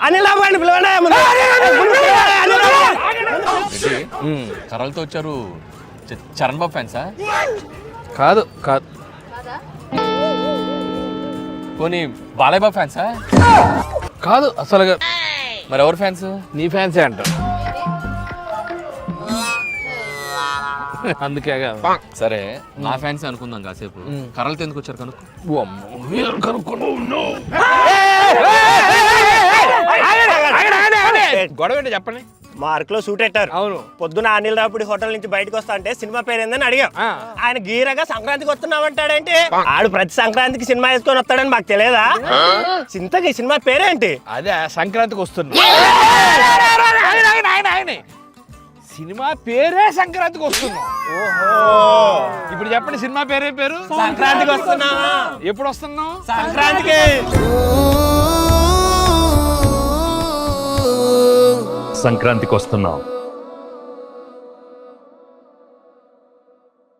అనిల్ బాబు పిలవండి. కర్రలతో వచ్చారు. చరణ్ బాబు ఫ్యాన్సా? కాదు కాదు. పోనీ బాలయ్య బాబు ఫ్యాన్సా? కాదు అసలుగా. మరి ఎవరు ఫ్యాన్స్? నీ ఫ్యాన్సే అంట. అందుకే సరే నా ఫ్యాన్స్ అనుకుందాం కాసేపు. కర్రలతో ఎందుకు వచ్చారు కనుక్కో. గొడవ ఏంటో చెప్పండి. మార్క్ లో షూట్ పెట్టారు. అవును. పొద్దున అనిల్ రాపుడి హోటల్ నుంచి బయటకు వస్తా అంటే సినిమా పేరు ఏందని అడిగాం. ఆయన గీరగా సంక్రాంతికి వస్తున్నామంటాడేంటి? ఆడు ప్రతి సంక్రాంతికి సినిమా వేసుకొని వస్తాడని మాకు తెలియదా? చింతకి సినిమా పేరేంటి? అదే సంక్రాంతికి వస్తున్నా. సినిమా పేరే సంక్రాంతికి వస్తున్నాం. ఓహో, ఇప్పుడు చెప్పండి సినిమా పేరే పేరు? సంక్రాంతికి వస్తున్నావా? ఎప్పుడు వస్తున్నావు? సంక్రాంతికి. సంక్రాంతికి వస్తున్నాం.